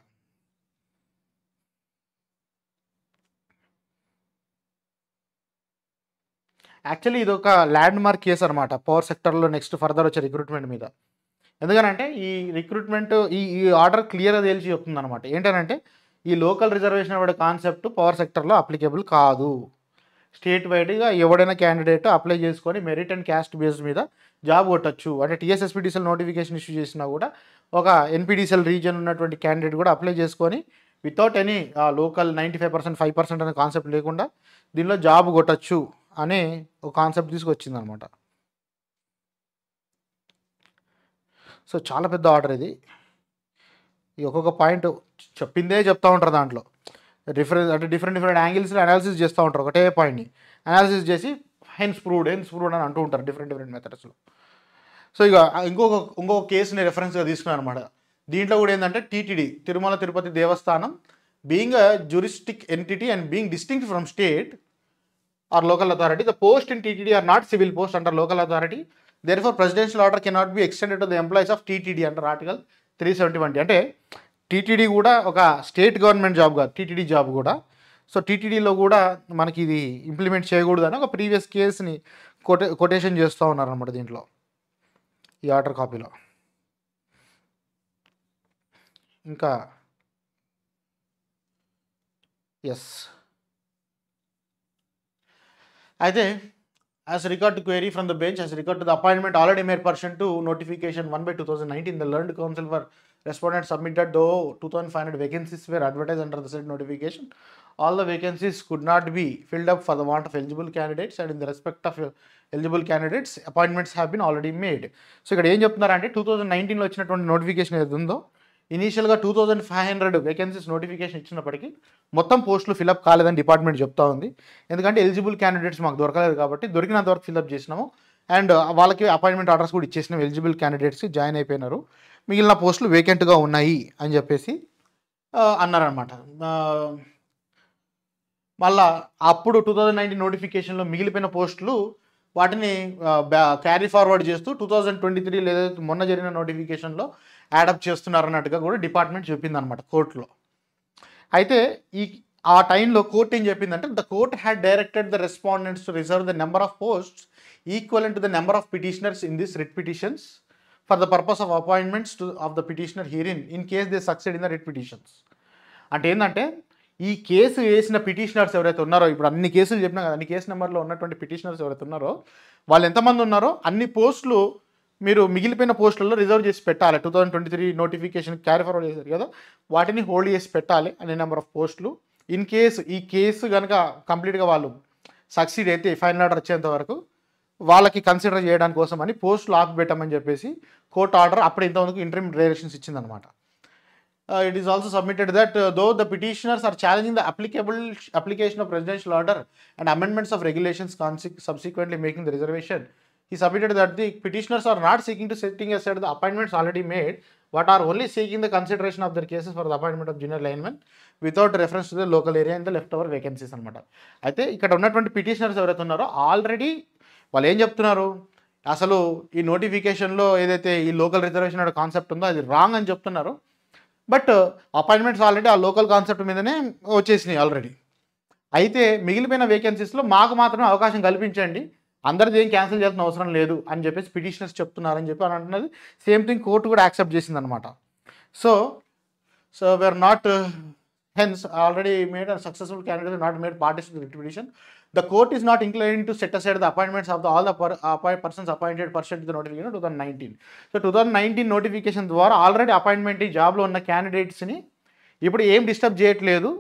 యాక్చువల్లీ ఇది ఒక ల్యాండ్ మార్క్ కేసు అనమాట పవర్ సెక్టర్లో నెక్స్ట్ ఫర్దర్ వచ్చే రిక్రూట్మెంట్ మీద. ఎందుకనంటే ఈ రిక్రూట్మెంట్ ఈ ఆర్డర్ క్లియర్గా తేల్చి చెప్తుంది అనమాట. ఏంటంటే ఈ లోకల్ రిజర్వేషన్ అనే కాన్సెప్ట్ పవర్ సెక్టర్లో అప్లికేబుల్ కాదు. స్టేట్ వైడ్గా ఎవడైనా క్యాండిడేట్ అప్లై చేసుకొని మెరిట్ అండ్ క్యాస్ట్ బేస్ మీద జాబ్ కొట్టచ్చు. అంటే టీఎస్ఎస్పీడీసీఎల్ నోటిఫికేషన్ ఇష్యూ చేసినా కూడా ఒక ఎన్పీడీసీఎల్ రీజన్ ఉన్నటువంటి క్యాండిడేట్ కూడా అప్లై చేసుకొని వితౌట్ ఎనీ లోకల్ 95% 5% అనే కాన్సెప్ట్ లేకుండా దీనిలో జాబ్ కొట్టచ్చు అనే ఒక కాన్సెప్ట్ తీసుకొచ్చింది అనమాట. సో చాలా పెద్ద ఆర్డర్ ఇది. ఈ ఒక్కొక్క పాయింట్ చెప్పిందే చెప్తూ ఉంటారు, దాంట్లో డిఫరెంట్ యాంగిల్స్లో అనాలిసిస్ చేస్తూ ఉంటారు. ఒకటే పాయింట్ని అనాలిసిస్ చేసి హెన్స్ ప్రూవ్డ్ అని అంటూ ఉంటారు డిఫరెంట్ మెథడ్స్లో. సో ఇక ఇంకొక కేసుని రెఫరెన్స్గా తీసుకున్నాను అనమాట. దీంట్లో కూడా ఏంటంటే TTD, Tirumala Tirupati Devasthanam, being a juristic entity and being distinct from state or local authority, the post in TTD are not civil post under local authority. Therefore, presidential order cannot be extended to the employees of TTD under Article 371. అంటే TTD కూడా ఒక state government job కాదు, TTD job కూడా. So టీటీడీలో కూడా మనకి ఇది implement చేయకూడదు అని ఒక ప్రీవియస్ కేసుని కొటేషన్ చేస్తూ ఉన్నారనమాట దీంట్లో, ఈ ఆర్డర్ కాపీలో. ఇంకా ఎస్ అయితే as regard to query from the bench, as regard to the appointment already made pursuant to notification 1/2019, the learned counsel for respondent submitted though 2,500 vacancies were advertised under the said notification. All the vacancies could not be filled up for the want of eligible candidates, and in the respect of eligible candidates, appointments have been already made. So ఇక్కడ ఏం చెప్తున్నారంటే 2019లో వచ్చినటువంటి notification ఏది ఉందో, ఇనీషియల్గా 2,500 vacancies notification ఇచ్చినప్పటికీ మొత్తం పోస్టులు ఫిలప్ కాలేదని డిపార్ట్మెంట్ చెప్తా ఉంది. ఎందుకంటే ఎలిజిబుల్ క్యాండిడేట్స్ మాకు దొరకలేదు కాబట్టి దొరికినంత వరకు ఫిలప్ చేసినాము, అండ్ వాళ్ళకి అపాయింట్మెంట్ ఆర్డర్స్ కూడా ఇచ్చేసినాము. ఎలిజిబుల్ క్యాండిడేట్స్ జాయిన్ అయిపోయినారు, మిగిలిన పోస్టులు వేకెంట్గా ఉన్నాయి అని చెప్పేసి అన్నారనమాట. మళ్ళా అప్పుడు 2019 నోటిఫికేషన్లో మిగిలిపోయిన పోస్టులు వాటిని క్యారీ ఫార్వర్డ్ చేస్తూ 2023 లేదా మొన్న జరిగిన నోటిఫికేషన్లో యాడప్ చేస్తున్నారన్నట్టుగా కూడా డిపార్ట్మెంట్ చెప్పింది అనమాట కోర్టులో. అయితే ఆ టైంలో కోర్టు ఏం చెప్పిందంటే, the court had directed the respondents to reserve the number of posts equivalent to the number of petitioners in this writ petitions for the purpose of appointments of the petitioner herein in case they succeed in the writ petitions. అంటే ఏంటంటే, ఈ case వేసిన petitioners ఎవరైతే ఉన్నారో, ఇప్పుడు అన్ని కేసులు చెప్పినా కదా, అన్ని కేసు నెంబర్లో ఉన్నటువంటి పిటిషనర్స్ ఎవరైతే ఉన్నారో వాళ్ళు ఎంతమంది ఉన్నారో అన్ని పోస్టులు మీరు మిగిలిపోయిన పోస్టులలో రిజర్వ్ చేసి పెట్టాలి. 2023 నోటిఫికేషన్ క్యారీ ఫార్వర్డ్ చేశారు కదా, వాటిని హోల్డ్ చేసి పెట్టాలి అనే నెంబర్ ఆఫ్ పోస్టులు. ఇన్ కేసు ఈ కేసు కనుక కంప్లీట్గా వాళ్ళు సక్సీడ్ అయితే ఫైనల్ ఆర్డర్ వచ్చేంత వరకు వాళ్ళకి కన్సిడర్ చేయడానికి కోసం అని పోస్టులు ఆపి పెట్టమని చెప్పేసి కోర్టు ఆర్డర్ అప్పుడు ఇంతవరకు ఇంటరిమ్ డైరెక్షన్స్ ఇచ్చిందనమాట. It is also submitted that though the petitioners are challenging the application of presidential order and amendments of regulations subsequently making the reservation, he submitted that the petitioners are not seeking to setting aside the appointments already made, but are only seeking the consideration of their cases for the appointment of junior linemen without reference to the local area and the leftover vacancies అనమాట. అయితే ఇక్కడ ఉన్నటువంటి petitioners ఎవరైతే ఉన్నారో already వాళ్ళు ఏం చెప్తున్నారు, అసలు ఈ నోటిఫికేషన్లో ఏదైతే ఈ లోకల్ రిజర్వేషన్ అనే కాన్సెప్ట్ ఉందో అది రాంగ్ అని చెప్తున్నారు. బట్ అపాయింట్మెంట్స్ ఆల్రెడీ ఆ లోకల్ కాన్సెప్ట్ మీదనే వచ్చేసినాయి ఆల్రెడీ. అయితే మిగిలిపోయిన వేకెన్సీస్లో మాకు మాత్రమే అవకాశం కల్పించండి, అందరిది ఏం క్యాన్సిల్ చేయాల్సిన అవసరం లేదు అని చెప్పేసి పిటిషనర్స్ చెప్తున్నారని చెప్పి అని అంటున్నది. సేమ్ థింగ్ కోర్టు కూడా యాక్సెప్ట్ చేసింది అనమాట. So we are not hence already made and successful candidate not made parties to writ petition. The court is not inclined to set aside the appointments of all the persons appointed pursuant to the notification 2019. So 2019 notification ద్వారా already appointment ఈ జాబ్లో ఉన్న క్యాండిడేట్స్ని ఇప్పుడు ఏం disturb చేయట్లేదు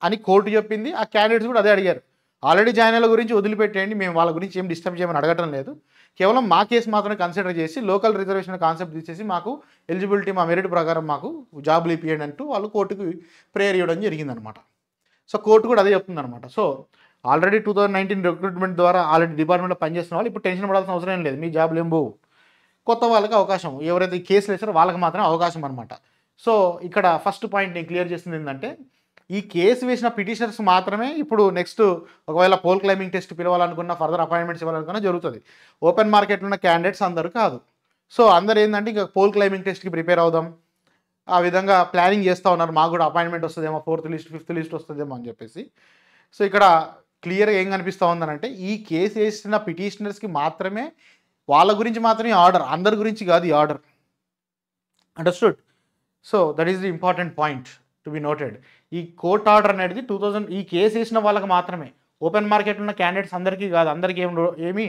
అని court చెప్పింది. ఆ క్యాండిడేట్స్ కూడా అదే అడిగారు, ఆల్రెడీ జాయిన్ అయ్యే గురించి వదిలిపెట్టేయండి, మేము వాళ్ళ గురించి ఏం డిస్టర్బ్ చేయమని అడగటం లేదు, కేవలం మా కేసు మాత్రమే కన్సిడర్ చేసి లోకల్ రిజర్వేషన్ కాన్సెప్ట్ తీసేసి మాకు ఎలిజిబిలిటీ మా మెరిట్ ప్రకారం మాకు జాబులు ఇప్పియండి అంటూ వాళ్ళు కోర్టుకు ప్రేయర్ ఇవ్వడం జరిగిందనమాట. సో కోర్టు కూడా అదే చెప్తుందనమాట. సో ఆల్రెడీ 2019 రిక్రూట్మెంట్ ద్వారా ఆల్రెడీ డిపార్ట్మెంట్లో పనిచేస్తున్న వాళ్ళు ఇప్పుడు టెన్షన్ పడాల్సిన అవసరం లేదు, మీ జాబ్లు ఏం పోవు, కొత్త వాళ్ళకి అవకాశం, ఎవరైతే కేసులు వేసారో వాళ్ళకి మాత్రమే అవకాశం అనమాట. సో ఇక్కడ ఫస్ట్ పాయింట్ నేను క్లియర్ చేసింది ఏంటంటే, ఈ కేసు వేసిన పిటిషనర్స్ మాత్రమే ఇప్పుడు నెక్స్ట్ ఒకవేళ పోల్ క్లైంబింగ్ టెస్ట్ పిలవాలనుకున్న ఫర్దర్ అపాయింట్మెంట్స్ ఇవ్వాలనుకున్నా జరుగుతుంది. ఓపెన్ మార్కెట్లో ఉన్న క్యాండిడేట్స్ అందరూ కాదు. సో అందరు ఏంటంటే ఇంకా పోల్ క్లైంబింగ్ టెస్ట్కి ప్రిపేర్ అవుదాం, ఆ విధంగా ప్లానింగ్ చేస్తూ ఉన్నారు, మాకు కూడా అపాయింట్మెంట్ వస్తుందేమో, 4th లిస్ట్ 5th లిస్ట్ వస్తుందేమో అని చెప్పేసి. సో ఇక్కడ క్లియర్గా ఏం కనిపిస్తూ ఉందనంటే, ఈ కేసు వేసిన పిటిషనర్స్కి మాత్రమే, వాళ్ళ గురించి మాత్రమే ఆర్డర్, అందరి గురించి కాదు ఈ order. Understood? So that is the important point to be noted. ఈ కోర్ట్ ఆర్డర్ అనేది ఈ కేసు వేసిన వాళ్ళకి మాత్రమే, ఓపెన్ మార్కెట్లో ఉన్న క్యాండిడేట్స్ అందరికీ కాదు, అందరికీ ఏమీ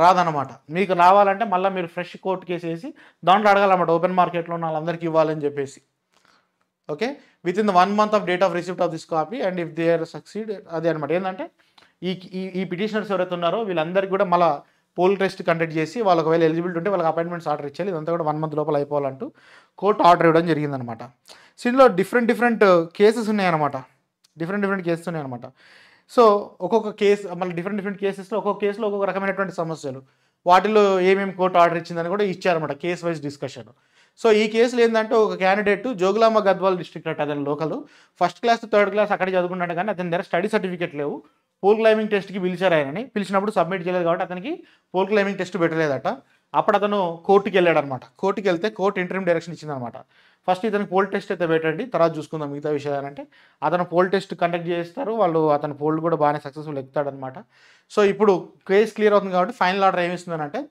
రాదనమాట. మీకు రావాలంటే మళ్ళీ మీరు ఫ్రెష్ కోర్టు కేసు వేసి దాంట్లో అడగాలన్నమాట, ఓపెన్ మార్కెట్లో ఉన్న వాళ్ళందరికీ ఇవ్వాలని చెప్పేసి. Okay, within the 1 month of date of receipt of this copy and if they are succeed, అదే అనమాట. ఏంటంటే ఈ ఈ పిటిషనర్స్ ఎవరైతే ఉన్నారో వీళ్ళందరికీ కూడా మళ్ళీ పోల్ టెస్ట్ కండక్ట్ చేసి వాళ్ళకి ఒకవేళ ఎలిజిబిలిటీ ఉంటే వాళ్ళకి అపాయింట్మెంట్స్ ఆర్డర్ ఇచ్చేయాలి. ఇదంతా కూడా 1 month లోపల అయిపోవాలంటూ కోర్టు ఆర్డర్ ఇవ్వడం జరిగిందనమాట. సో ఇందులో డిఫరెంట్ కేసెస్ ఉన్నాయన్నమాట. డిఫరెంట్ కేసెస్ ఉన్నాయన్నమాట. సో ఒక్కొక్క కేసు మళ్ళీ డిఫరెంట్ కేసెస్లో ఒక్కొక్క కేసులో ఒక్కొక్క రకమైనటువంటి సమస్యలు, వాటిలో ఏమేమి కోర్టు ఆర్డర్ ఇచ్చిందని కూడా ఇచ్చారన్నమాట, కేస్ వైజ్ డిస్కషన్. సో ఈ కేసులో ఏంటంటే ఒక క్యాండిడేట్ జోగులాంబ గద్వాల్ డిస్ట్రిక్ట్ అంటే అతను local, first class to third class అక్కడ చదువుకున్నాడు, కానీ అతని దగ్గర స్టడీ సర్టిఫికేట్ లేవు. పోల్ క్లైంబింగ్ టెస్ట్కి పిలిచారు ఆయనని, పిలిచినప్పుడు సబ్మిట్ చేయలేదు కాబట్టి అతనికి పోల్ క్లైంబింగ్ టెస్ట్ పెట్టలేదట. అప్పుడు అతను కోర్టుకి వెళ్ళాడు అనమాట. కోర్టుకి వెళ్తే కోర్టు ఇంటర్మ్ డైరెక్షన్ ఇచ్చిందనమాట, ఫస్ట్ ఇతనికి పోల్ టెస్ట్ అయితే పెట్టండి, తర్వాత చూసుకుందాం మిగతా విషయాలు. అంటే అతను పోల్ టెస్ట్ కండక్ట్ చేస్తారు వాళ్ళు, అతను పోల్ కూడా బాగానే సక్సెస్ఫుల్ ఎక్కుతాడనమాట. సో ఇప్పుడు కేసు క్లియర్ అవుతుంది కాబట్టి ఫైనల్ ఆర్డర్ ఏమిస్తుందంటే,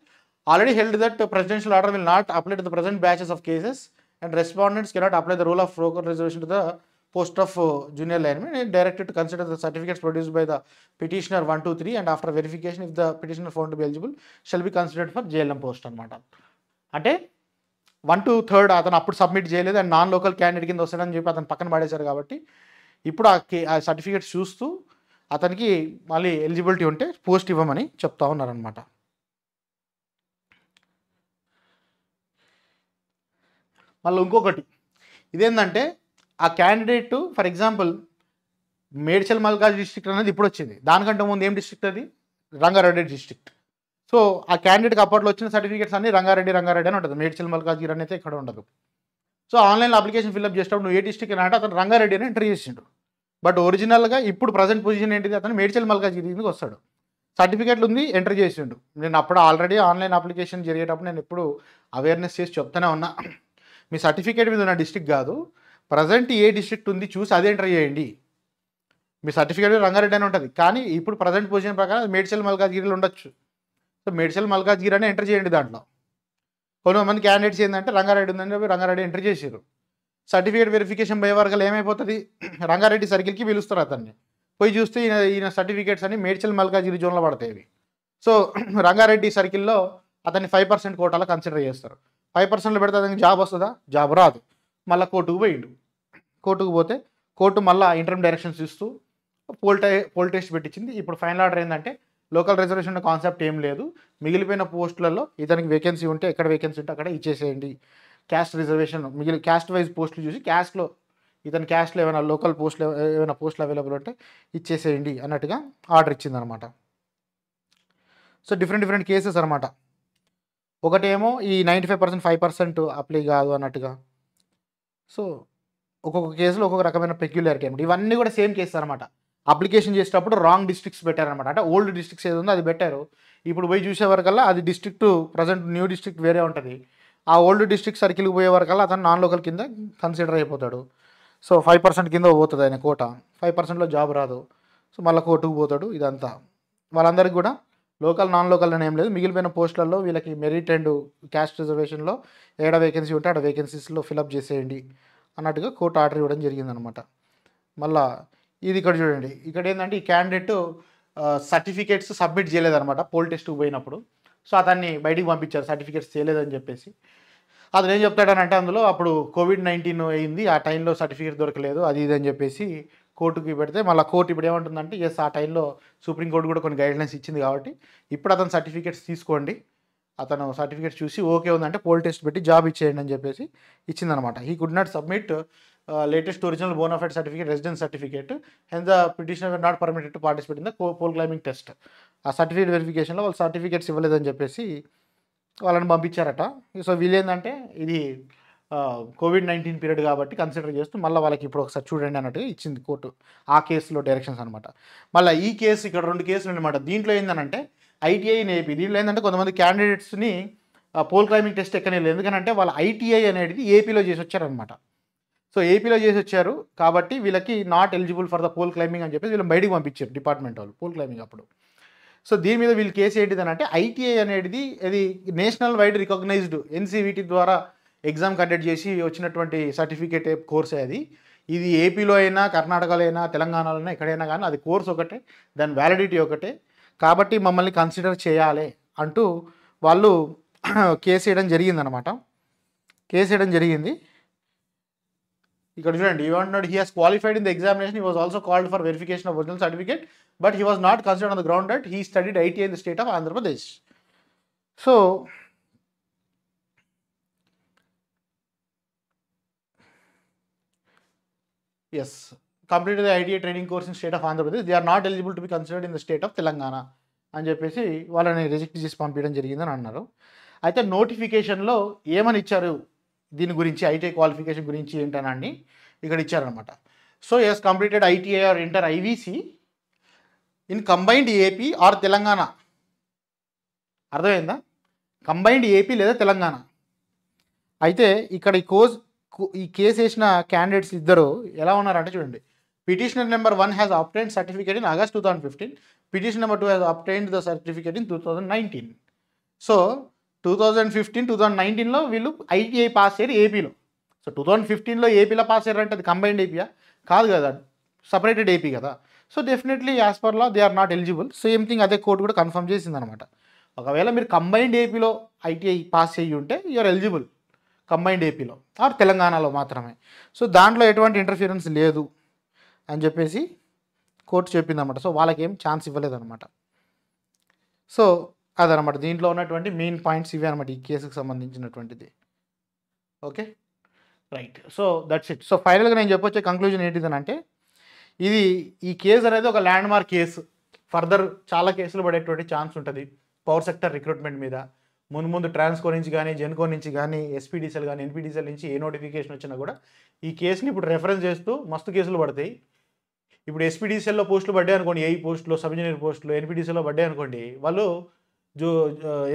already held that presidential order will not apply to the present batches of cases and respondents cannot apply the rule of broker reservation to the post of junior lineman and directed to consider the certificates produced by the petitioner 1, 2, 3 and after verification if the petitioner found to be eligible shall be considered for JLM post అనమాట. అంటే 1 to 3 అతను అప్పుడు submit చేయలేదు and non local candidate కింద వస్తాడని చెప్పి అతను పక్కన పడేశారు కాబట్టి ఇప్పుడు ఆ సర్టిఫికేట్స్ చూస్తూ అతనికి మళ్ళీ ఎలిజిబిలిటీ ఉంటే పోస్ట్ ఇవ్వమని చెప్తా ఉన్నారనమాట. మళ్ళీ ఇంకొకటి ఇదేంటంటే, ఆ candidate for example Medchal మల్కాజ్ district అనేది ఇప్పుడు వచ్చింది, దానికంటే ముందు ఏం డిస్ట్రిక్ట్ అది, రంగారెడ్డి డిస్ట్రిక్ట్. సో ఆ క్యాండిడేట్కి అప్పట్లో వచ్చిన సర్టిఫికేట్స్ అన్ని రంగారెడ్డి అని ఉంటుంది, మేడ్చల్ మల్కాజ్గిరి అనేది ఇక్కడ ఉండదు. సో ఆన్లైన్లో అప్లికేషన్ ఫిల్అప్ చేసేటప్పుడు నువ్వు ఏ డిస్ట్రిక్ట్ అంటే అతను రంగారెడ్డి అని ఎంటర్ చేసిండు, బట్ ఒరిజినల్గా ఇప్పుడు ప్రజెంట్ పొజిషన్ ఏంటిది, అతను మేడ్చల్ మల్కాజ్గిరి కిందకి వస్తాడు, సర్టిఫికేట్లు ఉంది ఎంటర్ చేసిండు. నేను అప్పుడు ఆల్రెడీ ఆన్లైన్ అప్లికేషన్ జరిగేటప్పుడు నేను ఎప్పుడు అవేర్నెస్ చేసి చెప్తూనే ఉన్నా, మీ సర్టిఫికేట్ మీద ఉన్న డిస్ట్రిక్ట్ కాదు, ప్రజెంట్ ఏ డిస్ట్రిక్ట్ ఉంది చూసి అదే ఎంటర్ చేయండి. మీ సర్టిఫికేట్ రంగారెడ్డి అని ఉంటుంది, కానీ ఇప్పుడు ప్రజెంట్ పొజిషన్ ప్రకారం మేడ్చల్ మల్కాజ్గిరిలో ఉండొచ్చు. సో మేడ్చల్ మల్కాజ్గిరి అని ఎంటర్ చేయండి. దాంట్లో కొంతమంది క్యాండిడేట్స్ ఏంటంటే రంగారెడ్డి ఉందని చెప్పి రంగారెడ్డి ఎంటర్ చేశారు, సర్టిఫికేట్ వెరిఫికేషన్ పోయే వరకు ఏమైపోతుంది, రంగారెడ్డి సర్కిల్కి పిలుస్తారు అతన్ని, పోయి చూస్తే ఈయన సర్టిఫికేట్స్ అని మేడ్చల్ మల్కాజ్గిరి జోన్లో పడతాయి. సో రంగారెడ్డి సర్కిల్లో అతన్ని 5% కోటాలో కన్సిడర్ చేస్తారు. 5%లో పెడితే అతనికి జాబ్ వస్తుందా, జాబ్ రాదు. మళ్ళీ కోర్టుకు పోయిండు, కోర్టుకు పోతే కోర్టు మళ్ళీ ఇంటర్మ్ డైరెక్షన్స్ ఇస్తూ పోల్ టెస్ట్ పెట్టించింది. ఇప్పుడు ఫైనల్ ఆర్డర్ ఏంటంటే, లోకల్ రిజర్వేషన్ కాన్సెప్ట్ ఏం లేదు, మిగిలిపోయిన పోస్టులలో ఇతనికి వేకెన్సీ ఉంటే ఎక్కడ వేకెన్సీ ఉంటే అక్కడ ఇచ్చేసేయండి, క్యాస్ట్ రిజర్వేషన్ క్యాస్ట్ వైజ్ పోస్టులు చూసి క్యాస్ట్లో ఇతని క్యాస్ట్లో ఏమైనా లోకల్ పోస్టులు ఏమైనా పోస్టులు అవైలబుల్ ఉంటే ఇచ్చేసేయండి అన్నట్టుగా ఆర్డర్ ఇచ్చిందనమాట. సో డిఫరెంట్ కేసెస్ అనమాట. ఒకటేమో ఈ 95% 5% అప్లై కాదు అన్నట్టుగా. సో ఒక్కొక్క కేసులో ఒక్కొక్క రకమైన పెక్యులారిటీ అనమాట. ఇవన్నీ కూడా సేమ్ కేసెస్ అనమాట. అప్లికేషన్ చేసేటప్పుడు రాంగ్ డిస్ట్రిక్ట్స్ పెట్టారనమాట, అంటే ఓల్డ్ డిస్ట్రిక్ట్స్ ఏది ఉందో అది పెట్టారు, ఇప్పుడు పోయి చూసే వరకల్లా అది డిస్ట్రిక్ట్ ప్రజెంట్ న్యూ డిస్ట్రిక్ట్ వేరే ఉంటుంది, ఆ ఓల్డ్ డిస్ట్రిక్ట్ సర్కిల్కి పోయే వరకల్లా అతను నాన్ లోకల్ కింద కన్సిడర్ అయిపోతాడు. సో 5% కింద పోతుంది ఆయన కోట, 5%లో జాబ్ రాదు, సో మళ్ళీ కోర్టుకు పోతాడు. ఇదంతా వాళ్ళందరికీ కూడా లోకల్ నాన్ లోకల్ అని ఏం లేదు, మిగిలిపోయిన పోస్టులలో వీళ్ళకి మెరిట్ అండ్ క్యాస్ట్ రిజర్వేషన్లో ఏడ వేకెన్సీ ఉంటే ఆడ వేకెన్సీస్లో ఫిలప్ చేసేయండి అన్నట్టుగా కోర్టు ఆర్డర్ ఇవ్వడం జరిగిందనమాట. మళ్ళీ ఇది ఇక్కడ చూడండి, ఇక్కడ ఏంటంటే ఈ క్యాండిడేట్ సర్టిఫికేట్స్ సబ్మిట్ చేయలేదన్నమాట పోల్ టెస్ట్కి పోయినప్పుడు, సో అతన్ని బయటికి పంపించారు సర్టిఫికేట్స్ చేయలేదని చెప్పేసి. అతను ఏం చెప్తాడనంటే, అందులో అప్పుడు COVID-19 అయింది, ఆ టైంలో సర్టిఫికేట్ దొరకలేదు అది ఇది అని చెప్పేసి కోర్టుకి పెడితే, మళ్ళీ కోర్టు ఇప్పుడు ఏమంటుందంటే, ఎస్ ఆ టైంలో సుప్రీంకోర్టు కూడా కొన్ని గైడ్లైన్స్ ఇచ్చింది కాబట్టి ఇప్పుడు అతను సర్టిఫికేట్స్ తీసుకోండి, అతను సర్టిఫికేట్స్ చూసి ఓకే ఉందంటే పోల్ టెస్ట్ పెట్టి జాబ్ ఇచ్చేయండి అని చెప్పేసి ఇచ్చిందనమాట. He could not submit latest original bona fide certificate, residence certificate, and the petitioner not permitted to participate in the pole climbing test. ఆ సర్టిఫికేట్ వెరిఫికేషన్లో వాళ్ళు సర్టిఫికేట్స్ ఇవ్వలేదని చెప్పేసి వాళ్ళని పంపించారట. సో వీళ్ళు ఏంటంటే ఇది COVID-19 పీరియడ్ కాబట్టి కన్సిడర్ చేస్తూ మళ్ళీ వాళ్ళకి ఇప్పుడు ఒకసారి చూడండి అన్నట్టుగా ఇచ్చింది కోర్టు ఆ కేసులో డైరెక్షన్స్ అనమాట. మళ్ళీ ఈ కేసు ఇక్కడ 2 కేసులు అనమాట. దీంట్లో ఏంటంటే ITI ఏపీ, దీంట్లో ఏంటంటే కొంతమంది క్యాండిడేట్స్ని పోల్ క్లైంబింగ్ టెస్ట్ ఎక్కలేదు, ఎందుకంటే వాళ్ళ ITI అనేది ఏపీలో చేసి వచ్చారనమాట. సో ఏపీలో చేసి వచ్చారు కాబట్టి వీళ్ళకి not eligible for the pole climbing అని చెప్పేసి వీళ్ళని బయటికి పంపించారు డిపార్ట్మెంట్ వాళ్ళు పోల్ క్లైంబింగ్ అప్పుడు. సో దీని మీద వీళ్ళు కేసు ఏంటిది అంటే, ITI అనేది ఇది నేషనల్ వైడ్ రికగ్నైజ్డ్ NCVT ద్వారా ఎగ్జామ్ కండక్ట్ చేసి వచ్చినటువంటి సర్టిఫికేట్ కోర్సే అది. ఇది ఏపీలో అయినా, కర్ణాటకలో అయినా, తెలంగాణలో అయినా, ఎక్కడైనా కానీ అది కోర్స్ ఒకటే, దాని వ్యాలిడిటీ ఒకటే, కాబట్టి మమ్మల్ని కన్సిడర్ చేయాలి అంటూ వాళ్ళు కేసు వేయడం జరిగిందనమాట. కేసు వేయడం జరిగింది. ఇక్కడ చూడండి, event he has qualified in the examination, he was also called for verification of original certificate, but he was not considered on the ground that he studied ITI in the state of Andhra Pradesh. So yes, completed the ITI training course in state of Andhra Pradesh, they are not eligible to be considered in the state of Telangana అని చెప్పేసి వాళ్ళని reject చేసి పంపించడం జరిగిందని అన్నారు. అయితే నోటిఫికేషన్లో ఏమని ఇచ్చారు దీని గురించి, ఐటీఐ క్వాలిఫికేషన్ గురించి ఏంటని ఇక్కడ ఇచ్చారనమాట. So yes completed ITI or inter IVC in combined AP or Telangana. అర్థమైందా? కంబైన్డ్ ఏపీ లేదా తెలంగాణ. అయితే ఇక్కడ ఈ కేసు వేసిన క్యాండిడేట్స్ ఇద్దరు ఎలా ఉన్నారంటే చూడండి, petitioner number 1 has obtained certificate in August 2015, petition number 2 has obtained the certificate in 2019. So 2015-2019లో వీళ్ళు ఐటీఐ పాస్ అయ్యారు ఏపీలో. సో 2015లో ఏపీలో పాస్ అయ్యారంటే అది కంబైన్డ్ ఏపీయా? కాదు కదా, సపరేటెడ్ ఏపీ కదా. So definitely as per law they are not eligible. Same thing అదే కోర్టు కూడా కన్ఫర్మ్ చేసిందనమాట. ఒకవేళ మీరు కంబైన్డ్ ఏపీలో ఐటీఐ పాస్ అయ్యి ఉంటే యూఆర్ ఎలిజిబుల్ కంబైన్డ్ ఏపీలో ఆర్ తెలంగాణలో మాత్రమే. సో దాంట్లో ఎటువంటి ఇంటర్ఫిరెన్స్ లేదు అని చెప్పేసి కోర్టు చెప్పిందన్నమాట. సో వాళ్ళకేం ఛాన్స్ ఇవ్వలేదన్నమాట. సో అదనమాట దీంట్లో ఉన్నటువంటి మెయిన్ పాయింట్స్ ఇవే అనమాట ఈ కేసుకు సంబంధించినటువంటిది. Okay right. So that's it. So ఫైనల్గా నేను చెప్పొచ్చే కంక్లూజన్ ఏంటిదని అంటే, ఈ కేసు అనేది ఒక ల్యాండ్ మార్క్ కేసు. ఫర్దర్ చాలా కేసులు పడేటువంటి ఛాన్స్ ఉంటుంది పవర్ సెక్టర్ రిక్రూట్మెంట్ మీద. ముందు ట్రాన్స్కో నుంచి కానీ, జెన్కో నుంచి కానీ, ఎస్పీడీసీఎల్ కానీ, ఎన్పీడీసీఎల్ నుంచి ఏ నోటిఫికేషన్ వచ్చినా కూడా ఈ కేసుని ఇప్పుడు రెఫరెన్స్ చేస్తూ మస్తు కేసులు పడతాయి. ఇప్పుడు ఎస్పీడీసీఎల్లో పోస్టులు పడ్డాయి అనుకోండి, ఏఈ పోస్టులు, సబ్ ఇంజనీర్ పోస్టులు, ఎన్పీడీసీఎల్లో పడ్డాయి అనుకోండి, వాళ్ళు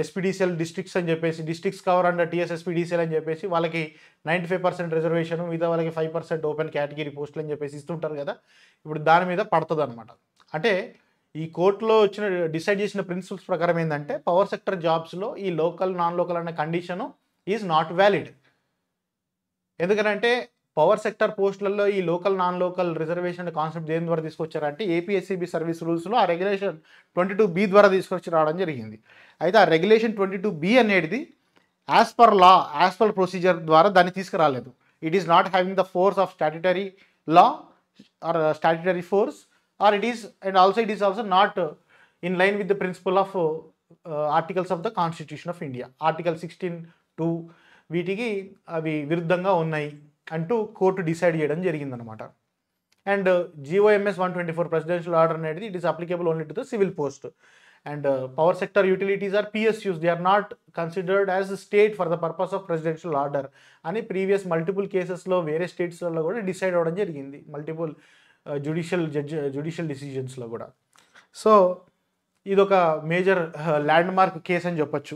ఎస్పీడీసీఎల్ డిస్ట్రిక్ట్స్ అని చెప్పేసి, డిస్ట్రిక్ట్స్ కవర్ అండర్ టీఎస్ఎస్పీడీసీఎల్ అని చెప్పేసి వాళ్ళకి 95% రిజర్వేషన్, మిగతా వాళ్ళకి 5% ఓపెన్ కేటగిరీ పోస్టులు అని చెప్పేసి ఇస్తుంటారు కదా. ఇప్పుడు దాని మీద పడుతుంది అనమాట. అంటే ఈ కోర్టులో డిసైడ్ చేసిన ప్రిన్సిపల్స్ ప్రకారం ఏంటంటే, పవర్ సెక్టర్ జాబ్స్లో ఈ లోకల్ నాన్ లోకల్ అనే కండిషను ఈజ్ నాట్ వ్యాలిడ్. ఎందుకంటే పవర్ సెక్టర్ పోస్టులలో ఈ local non local reservation concept దేని ద్వారా తీసుకొచ్చారంటే, ఏపీఎస్సీబీ సర్వీస్ రూల్స్లో ఆ రెగ్యులేషన్ 22B ద్వారా తీసుకొచ్చి రావడం జరిగింది. అయితే ఆ రెగ్యులేషన్ 22B అనేది as per law, as per procedure ద్వారా దాన్ని తీసుకురాలేదు. It is not having the force of statutory law or statutory force, or it is also not in line with the principle of articles of the Constitution of India. Article 16(2) వీటికి అవి విరుద్ధంగా ఉన్నాయి అంటూ court decide చేయడం జరిగిందనమాట. And GOMS 124 presidential order అనేది it is applicable only to the civil post. And power sector utilities or PSUs, they are not considered as state for the purpose of presidential order అని previous multiple కేసెస్లో వేరే స్టేట్స్లలో కూడా decide అవ్వడం జరిగింది, multiple judicial డిసిజన్స్లో కూడా. So ఇదొక major land mark case అని చెప్పొచ్చు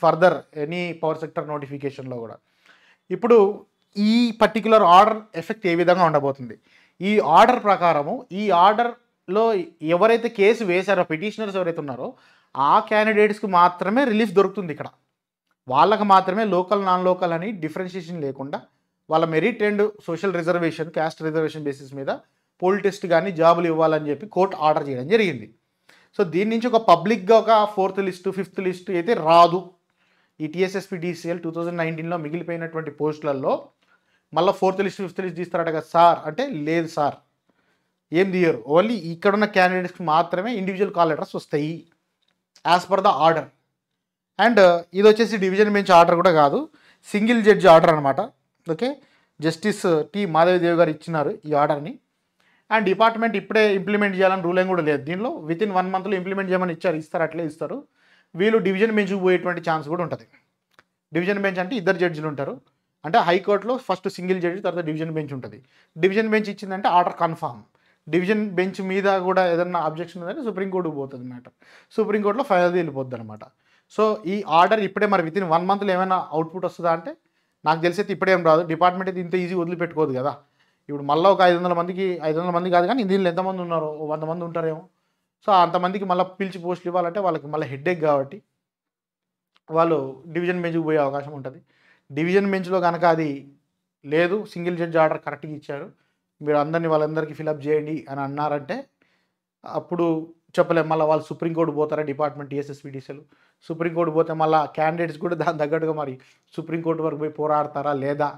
ఫర్దర్ ఎనీ పవర్ సెక్టర్ నోటిఫికేషన్లో కూడా. ఇప్పుడు ఈ పర్టిక్యులర్ ఆర్డర్ ఎఫెక్ట్ ఏ విధంగా ఉండబోతుంది? ఈ ఆర్డర్ ప్రకారము, ఈ ఆర్డర్లో ఎవరైతే కేసు వేశారో, పిటిషనర్స్ ఎవరైతే ఉన్నారో ఆ క్యాండిడేట్స్కి మాత్రమే రిలీఫ్ దొరుకుతుంది. ఇక్కడ వాళ్ళకి మాత్రమే లోకల్ నాన్ లోకల్ అని డిఫరెన్షియేషన్ లేకుండా వాళ్ళ merit and social reservation, caste reservation basis మీద పోల్ టెస్ట్ కానీ జాబులు ఇవ్వాలని చెప్పి కోర్టు ఆర్డర్ చేయడం జరిగింది. సో దీని నుంచి ఒక పబ్లిక్గా ఒక 4th లిస్టు 5th లిస్టు అయితే రాదు. ఈ TSSPDCL 2019లో మిగిలిపోయినటువంటి పోస్టులలో మళ్ళీ 4th లిస్ట్ 5th లిస్ట్ తీస్తారట కదా సార్ అంటే, లేదు సార్ ఏం తీయరు. ఓన్లీ ఇక్కడున్న క్యాండిడేట్స్కి మాత్రమే ఇండివిజువల్ కాల్ లెటర్స్ వస్తాయి as per the order. And ఇది వచ్చేసి డివిజన్ బెంచ్ ఆర్డర్ కూడా కాదు, సింగిల్ జడ్జి ఆర్డర్ అనమాట. Okay, justice T. మాధవదేవ్ గారు ఇచ్చినారు ఈ ఆర్డర్ని. అండ్ డిపార్ట్మెంట్ ఇప్పుడే ఇంప్లిమెంట్ చేయాలని రూల్ ఏం కూడా లేదు దీనిలో. వితిన్ 1 monthలో ఇంప్లిమెంట్ చేయమని ఇస్తారు, అట్లే ఇస్తారు. వీళ్ళు డివిజన్ బెంచ్కి పోయేటువంటి ఛాన్స్ కూడా ఉంటుంది. డివిజన్ బెంచ్ అంటే 2 జడ్జిలు ఉంటారు. అంటే హైకోర్టులో ఫస్ట్ సింగిల్ జడ్జి, తర్వాత డివిజన్ బెంచ్ ఉంటుంది. డివిజన్ బెంచ్ ఇచ్చిందంటే ఆర్డర్ కన్ఫామ్. డివిజన్ బెంచ్ మీద కూడా ఏదన్నా అబ్జెక్షన్ ఉందంటే సుప్రీంకోర్టుకు పోతుంది మ్యాటర్. సుప్రీంకోర్టులో ఫైనల్ వెళ్ళిపోద్ది అనమాట. సో ఈ ఆర్డర్ ఇప్పుడే మరి వితిన్ 1 monthలో ఏమైనా అవుట్పుట్ వస్తుందా అంటే నాకు తెలిసైతే ఇప్పుడేం రాదు. డిపార్ట్మెంట్ అయితే ఇంత ఈజీ వదిలిపెట్టుకోదు కదా. ఇప్పుడు మళ్ళీ ఒక 500 మంది కాదు కానీ దీనిలో ఎంతమంది ఉన్నారో 100 మంది ఉంటారేమో. సో అంతమందికి మళ్ళీ పిలిచి పోస్టులు ఇవ్వాలంటే వాళ్ళకి మళ్ళీ హెడ్ఏక్ కాబట్టి వాళ్ళు డివిజన్ బెంచ్కి పోయే అవకాశం ఉంటుంది. డివిజన్ బెంచ్లో కనుక అది లేదు, సింగిల్ జడ్జి ఆర్డర్ కరెక్ట్గా ఇచ్చారు, మీరు అందరిని వాళ్ళందరికీ ఫిలప్ చేయండి అని అన్నారంటే అప్పుడు చెప్పలేము. మళ్ళీ వాళ్ళు సుప్రీంకోర్టు పోతారా డిపార్ట్మెంట్ టీఎస్ఎస్పీటీసీలు? సుప్రీంకోర్టు పోతే మళ్ళీ క్యాండిడేట్స్ కూడా దాని తగ్గట్టుగా మరి సుప్రీంకోర్టు వరకు పోయి పోరాడతారా లేదా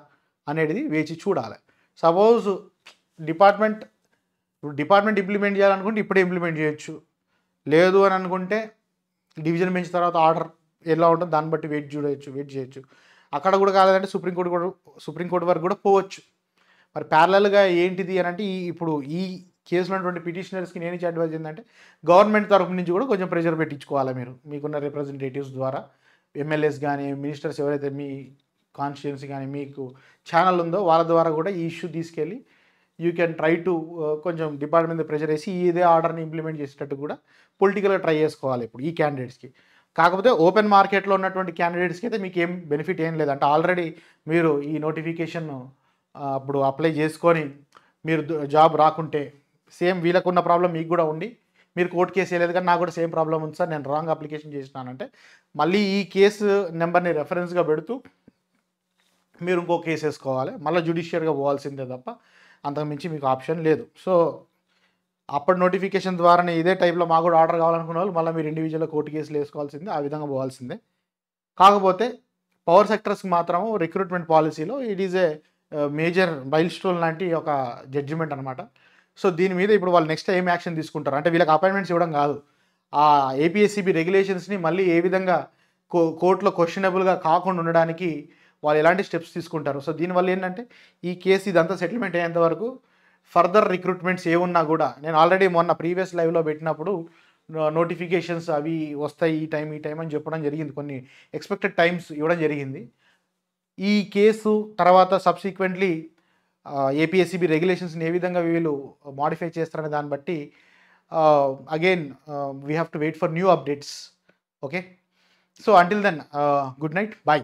అనేది వేచి చూడాలి. సపోజ్ డిపార్ట్మెంట్ ఇంప్లిమెంట్ చేయాలనుకుంటే ఇప్పుడే ఇంప్లిమెంట్ చేయొచ్చు. లేదు అని అనుకుంటే డివిజన్ బెంచ్ తర్వాత ఆర్డర్ ఎలా ఉంటుందో దాన్ని బట్టి వెయిట్ చేయొచ్చు. అక్కడ కూడా కాలేదంటే సుప్రీంకోర్టు వరకు కూడా పోవచ్చు. మరి ప్యారలల్గా ఏంటిది అని అంటే ఇప్పుడు ఈ కేసులో ఉన్నటువంటి పిటిషనర్స్కి నేను ఇచ్చే అడ్వైజ్ ఏంటంటే గవర్నమెంట్ తరఫు నుంచి కూడా కొంచెం ప్రెషర్ పెట్టించుకోవాలి. మీకున్న రిప్రజెంటేటివ్స్ ద్వారా, ఎమ్మెల్యేస్ కానీ, మినిస్టర్స్ ఎవరైతే మీ కాన్స్టిట్యున్సీ కానీ మీకు ఛానల్ ఉందో వాళ్ళ ద్వారా కూడా ఈ ఇష్యూ తీసుకెళ్ళి యూ కెన్ ట్రై టు కొంచెం డిపార్ట్మెంట్ మీద ప్రెషర్ వేసి ఇదే ఆర్డర్ని ఇంప్లిమెంట్ చేసేటట్టు కూడా పొలిటికల్గా ట్రై చేసుకోవాలి ఇప్పుడు ఈ క్యాండిడేట్స్కి. కాకపోతే ఓపెన్ మార్కెట్లో ఉన్నటువంటి క్యాండిడేట్స్కి అయితే మీకు ఏం బెనిఫిట్ ఏం లేదు. అంటే ఆల్రెడీ మీరు ఈ నోటిఫికేషన్ అప్పుడు అప్లై చేసుకొని మీరు జాబ్ రాకుంటే సేమ్ వీళ్ళకున్న ప్రాబ్లం మీకు కూడా ఉండి మీరు కోర్టు కేసు వేయలేదు కానీ నాకు కూడా సేమ్ ప్రాబ్లం ఉంది సార్, నేను రాంగ్ అప్లికేషన్ చేసినానంటే మళ్ళీ ఈ కేసు నెంబర్ని రెఫరెన్స్గా పెడుతూ మీరు ఇంకో కేసు వేసుకోవాలి. మళ్ళీ జ్యుడిషియర్గా పోవాల్సిందే తప్ప అంతకుమించి మీకు ఆప్షన్ లేదు. సో అప్పటి నోటిఫికేషన్ ద్వారానే ఇదే టైప్లో మాకు కూడా ఆర్డర్ కావాలనుకున్న వాళ్ళు మళ్ళీ మీరు ఇండివిజువల్గా కోర్టు కేసులు వేసుకోవాల్సిందే, ఆ విధంగా పోవాల్సిందే. కాకపోతే పవర్ సెక్టర్స్కి మాత్రము రిక్రూట్మెంట్ పాలసీలో it is a major mile stone లాంటి ఒక జడ్జిమెంట్ అనమాట. సో దీని మీద ఇప్పుడు వాళ్ళు నెక్స్ట్ ఏం యాక్షన్ తీసుకుంటారు అంటే వీళ్ళకి అపాయింట్మెంట్స్ ఇవ్వడం కాదు, ఆ ఏపీఎస్సీబీ రెగ్యులేషన్స్ని మళ్ళీ ఏ విధంగా కోర్టులో క్వశ్చనబుల్గా కాకుండా ఉండడానికి వాళ్ళు ఎలాంటి స్టెప్స్ తీసుకుంటారు. సో దీనివల్ల ఏంటంటే ఈ కేసు ఇదంతా సెటిల్మెంట్ అయ్యేంత వరకు ఫర్దర్ రిక్రూట్మెంట్స్ ఏమున్నా కూడా నేను ఆల్రెడీ మొన్న ప్రీవియస్ లైవ్లో పెట్టినప్పుడు నోటిఫికేషన్స్ అవి వస్తాయి ఈ టైం అని చెప్పడం జరిగింది, కొన్ని ఎక్స్పెక్టెడ్ టైమ్స్ ఇవ్వడం జరిగింది. ఈ కేసు తర్వాత సబ్సిక్వెంట్లీ ఏపీఎస్సీబీ రెగ్యులేషన్స్ని ఏ విధంగా వీళ్ళు మాడిఫై చేస్తారనే దాన్ని బట్టి again we have to wait for new updates. Okay, so until then good night, bye.